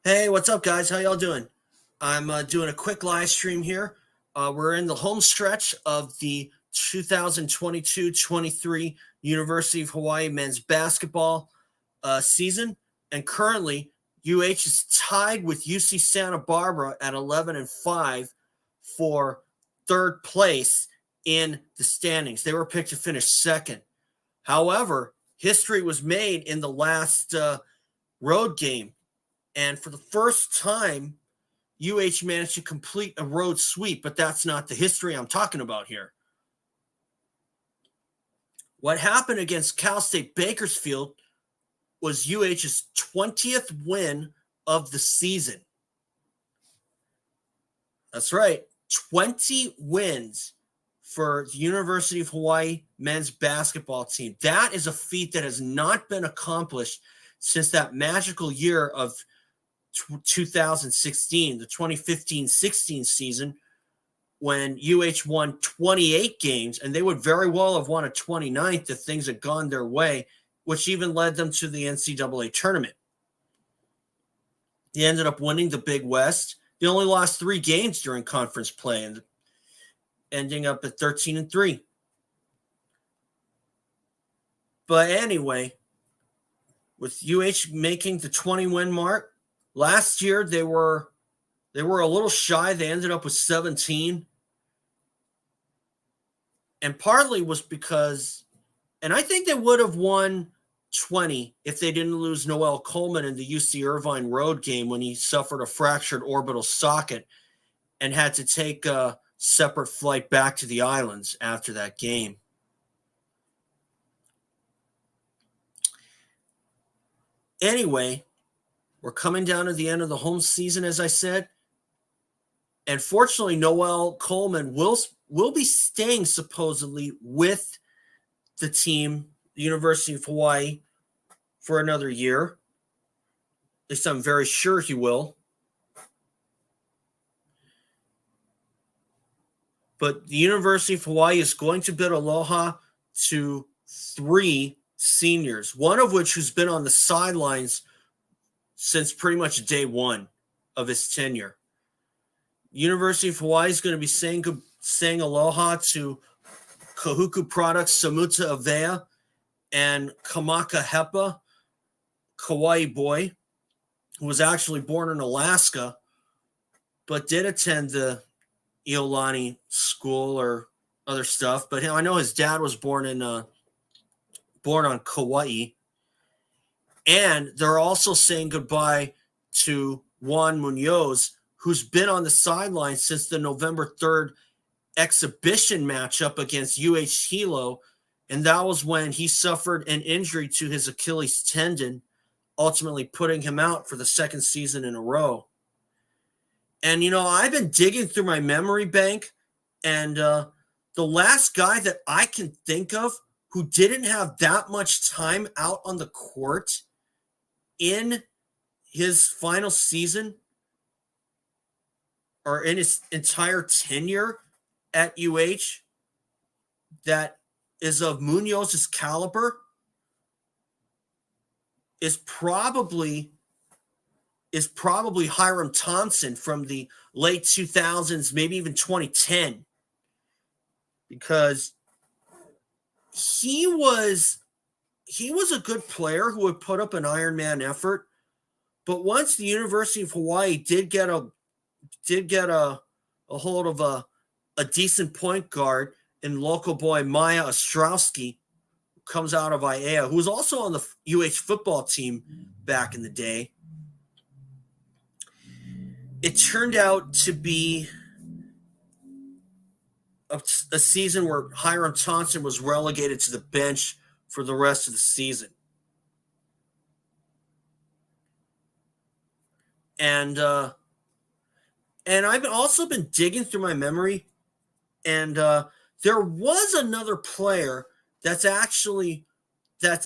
Hey, what's up, guys? How y'all doing? I'm doing a quick live stream here. We're in the home stretch of the 2022-23 University of Hawaii men's basketball season, and currently UH is tied with UC Santa Barbara at 11-5 for third place in the standings. They were picked to finish second. However, history was made in the last road game. And for the first time, UH managed to complete a road sweep, but that's not the history I'm talking about here. What happened against Cal State Bakersfield was UH's 20th win of the season. That's right, 20 wins for the University of Hawaii men's basketball team. That is a feat that has not been accomplished since that magical year of 2016, the 2015-16 season, when UH won 28 games, and they would very well have won a 29th if things had gone their way, which even led them to the NCAA tournament. They ended up winning the Big West. They only lost 3 games during conference play, and ending up at 13-3. But anyway, with UH making the 20-win mark, last year they were a little shy. They ended up with 17. And partly was because, and I think they would have won 20 if they didn't lose Noel Coleman in the UC Irvine road game when he suffered a fractured orbital socket and had to take a separate flight back to the islands after that game. Anyway, we're coming down to the end of the home season, as I said. And fortunately, Noel Coleman will be staying supposedly with the team, the University of Hawaii, for another year. At least I'm very sure he will. But the University of Hawaii is going to bid aloha to 3 seniors, one of which who's been on the sidelines since pretty much day one of his tenure. University of Hawaii is going to be saying aloha to Kahuku Products Samuta Avea and Kamaka Hepa, Kauai boy, who was actually born in Alaska, but did attend the Iolani school or other stuff. But I know his dad was born on Kauai. And they're also saying goodbye to Juan Munoz, who's been on the sidelines since the November 3rd exhibition matchup against UH-Hilo. And that was when he suffered an injury to his Achilles tendon, ultimately putting him out for the second season in a row. And, I've been digging through my memory bank, and the last guy that I can think of who didn't have that much time out on the court in his final season or in his entire tenure at UH that is of Munoz's caliber is probably Hiram Thompson from the late 2000s, maybe even 2010, because he was a good player who would put up an Iron Man effort. But once the University of Hawaii did get a hold of a decent point guard in local boy Maya Ostrowski, who comes out of IAEA, who was also on the UH football team back in the day, it turned out to be a season where Hiram Thompson was relegated to the bench for the rest of the season. And I've also been digging through my memory, and there was another player that's actually a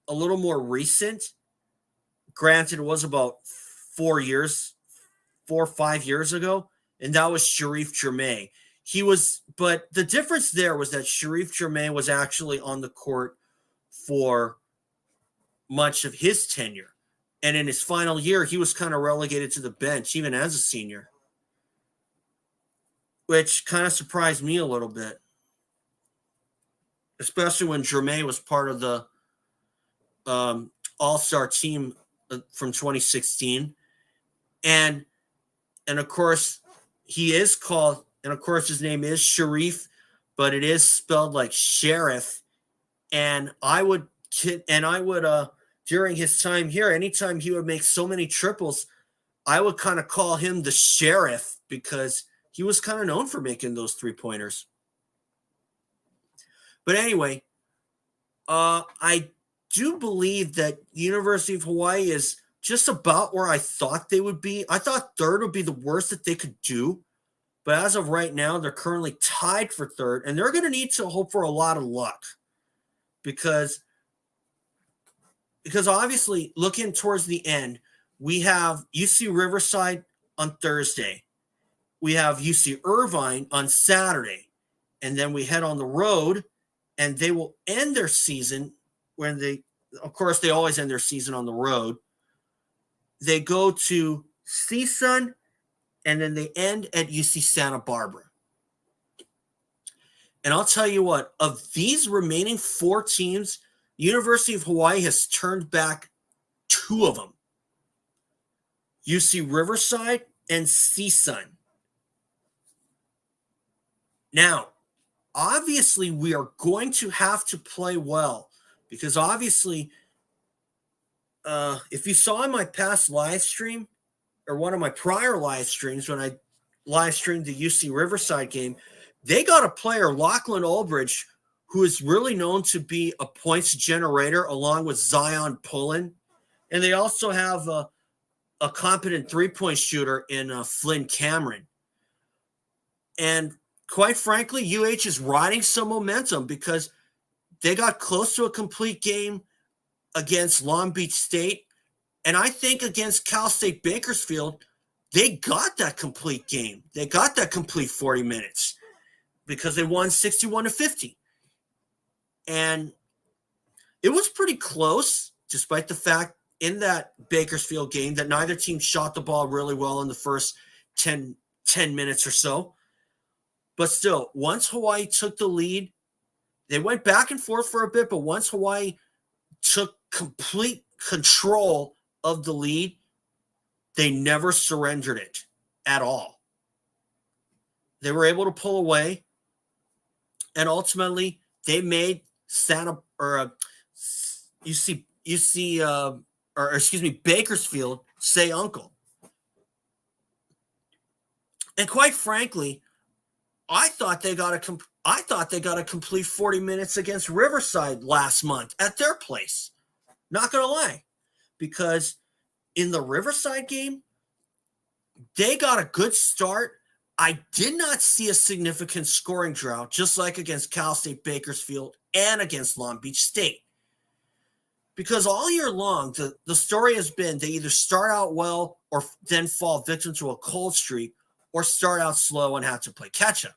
little more recent. Granted, it was about 4 or 5 years ago, and that was Sharif Jermay. But the difference there was that Sharif Jermay was actually on the court for much of his tenure. And in his final year, he was kind of relegated to the bench, even as a senior, which kind of surprised me a little bit, especially when Jermaine was part of the all-star team from 2016. And of course, he is called, and of course, his name is Sharif, but it is spelled like sheriff. And I would during his time here, anytime he would make so many triples, I would kind of call him the sheriff because he was kind of known for making those 3-pointers. But anyway, I do believe that University of Hawaii is just about where I thought they would be. I thought third would be the worst that they could do. But as of right now, they're currently tied for third, and they're going to need to hope for a lot of luck because obviously looking towards the end, we have UC Riverside on Thursday. We have UC Irvine on Saturday, and then we head on the road, and they will end their season when they always end their season on the road. They go to CSUN, and then they end at UC Santa Barbara. And I'll tell you what, of these remaining 4 teams, University of Hawaii has turned back 2 of them. UC Riverside and CSUN. Now, obviously, we are going to have to play well because obviously, if you saw in my past live stream or one of my prior live streams when I live streamed the UC Riverside game, they got a player, Lachlan Ulbridge, who is really known to be a points generator along with Zion Pullen. And they also have a competent 3-point shooter in Flynn Cameron. And quite frankly, UH is riding some momentum because they got close to a complete game against Long Beach State. And I think against Cal State Bakersfield, they got that complete game. They got that complete 40 minutes because they won 61-50. And it was pretty close, despite the fact in that Bakersfield game that neither team shot the ball really well in the first 10 minutes or so. But still, once Hawaii took the lead, they went back and forth for a bit, but once Hawaii took complete control of the lead, they never surrendered it at all. They were able to pull away, and ultimately they made Bakersfield say uncle. And quite frankly, I thought they got a complete 40 minutes against Riverside last month at their place. Not going to lie, because in the Riverside game, they got a good start. I did not see a significant scoring drought, just like against Cal State Bakersfield and against Long Beach State. Because all year long, the story has been they either start out well or then fall victim to a cold streak or start out slow and have to play catch-up.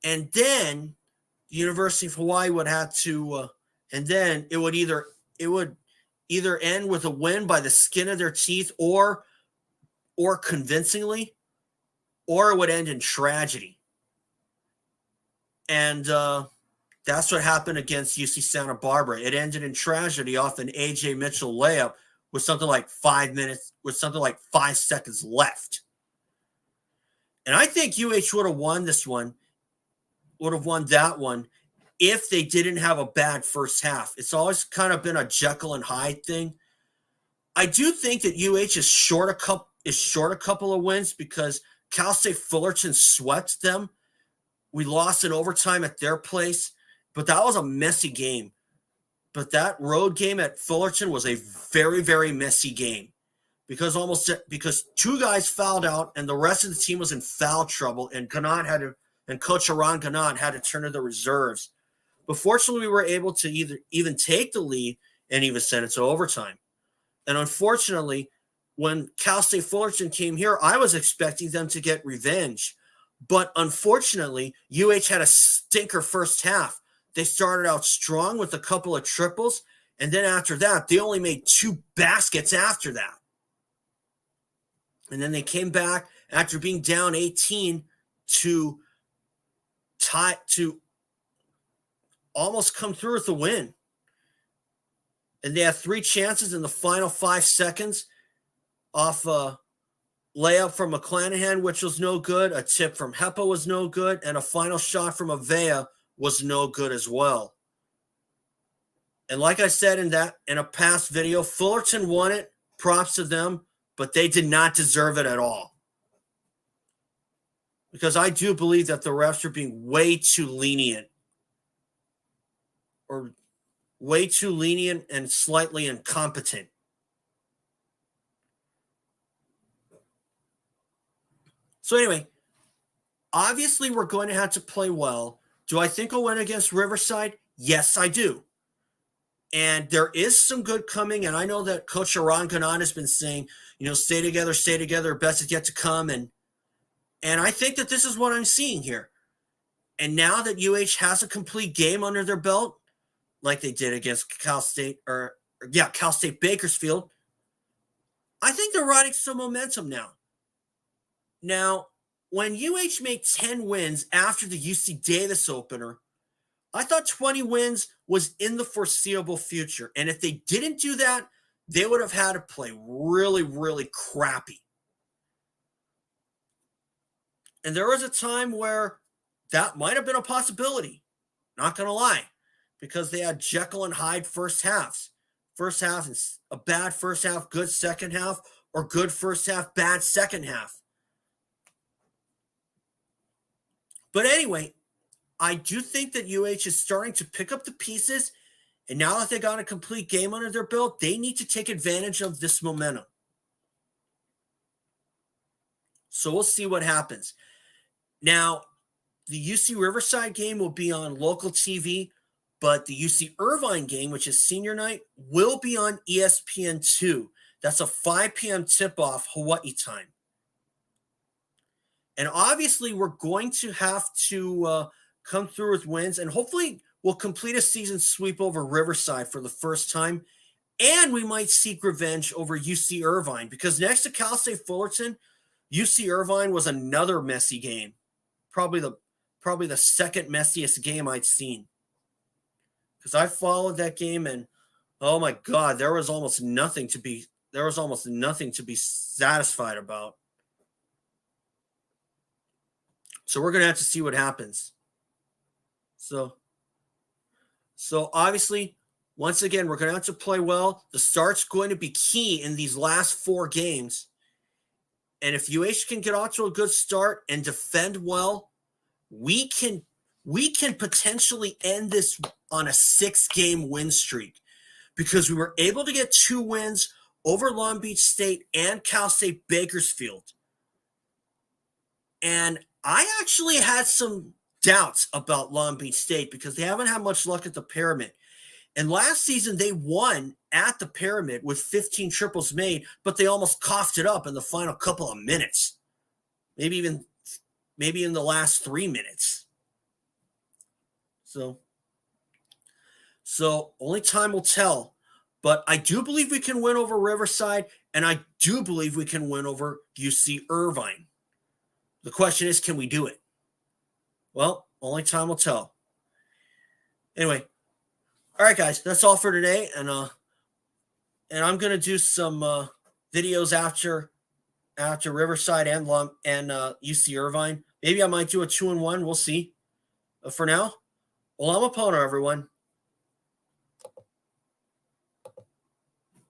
And then the University of Hawaii would have to, and then it would either end with a win by the skin of their teeth or convincingly, or it would end in tragedy. And that's what happened against UC Santa Barbara. It ended in tragedy off an Ajay Mitchell layup with something like 5 seconds left. And I think UH would have won that one if they didn't have a bad first half. It's always kind of been a Jekyll and Hyde thing. I do think that UH is short a couple of wins because Cal State Fullerton swept them. We lost in overtime at their place, but that was a messy game. But that road game at Fullerton was a very, very messy game because 2 guys fouled out and the rest of the team was in foul trouble, and Coach Aran Ganat had to turn to the reserves. But fortunately, we were able to even take the lead and even send it to overtime. And unfortunately, when Cal State Fullerton came here, I was expecting them to get revenge. But unfortunately, UH had a stinker first half. They started out strong with a couple of triples, And then after that, they only made 2 baskets after that. And then they came back after being down 18 to almost come through with the win. And they had 3 chances in the final 5 seconds off a layup from McClanahan, which was no good. A tip from Hepa was no good. And a final shot from Avea was no good as well. And like I said in a past video, Fullerton won it. Props to them, but they did not deserve it at all. Because I do believe that the refs are being way too lenient. Or way too lenient and slightly incompetent. So anyway, obviously we're going to have to play well. Do I think we'll win against Riverside? Yes, I do. And there is some good coming. And I know that Coach Aran Ganan has been saying, stay together, best is yet to come. And I think that this is what I'm seeing here. And now that UH has a complete game under their belt, like they did against Cal State Bakersfield, I think they're riding some momentum now. Now, when UH made 10 wins after the UC Davis opener, I thought 20 wins was in the foreseeable future. And if they didn't do that, they would have had to play really, really crappy. And there was a time where that might have been a possibility. Not going to lie. Because they had Jekyll and Hyde first halves. First half is a bad first half, good second half, or good first half, bad second half. But anyway, I do think that UH is starting to pick up the pieces, and now that they got a complete game under their belt, they need to take advantage of this momentum. So we'll see what happens. Now, the UC Riverside game will be on local TV, but the UC Irvine game, which is senior night, will be on ESPN2. That's a 5 p.m. tip-off Hawaii time. And obviously, we're going to have to come through with wins, and hopefully we'll complete a season sweep over Riverside for the first time, and we might seek revenge over UC Irvine, because next to Cal State Fullerton, UC Irvine was another messy game. Probably the second messiest game I'd seen. Because I followed that game, and oh my God, there was almost nothing to be satisfied about. So we're gonna have to see what happens. So obviously, once again, we're gonna have to play well. The start's going to be key in these last 4 games. And if UH can get off to a good start and defend well, we can potentially end this on a 6-game win streak, because we were able to get 2 wins over Long Beach State and Cal State Bakersfield. And I actually had some doubts about Long Beach State because they haven't had much luck at the Pyramid. And last season they won at the Pyramid with 15 triples made, but they almost coughed it up in the final couple of minutes. Maybe in the last 3 minutes. So only time will tell. But I do believe we can win over Riverside, and I do believe we can win over UC Irvine. The question is, can we do it? Well, only time will tell. Anyway, all right, guys, that's all for today, and I'm gonna do some videos after Riverside and UC Irvine. Maybe I might do a 2-in-1. We'll see. But for now, Olama Pono, everyone.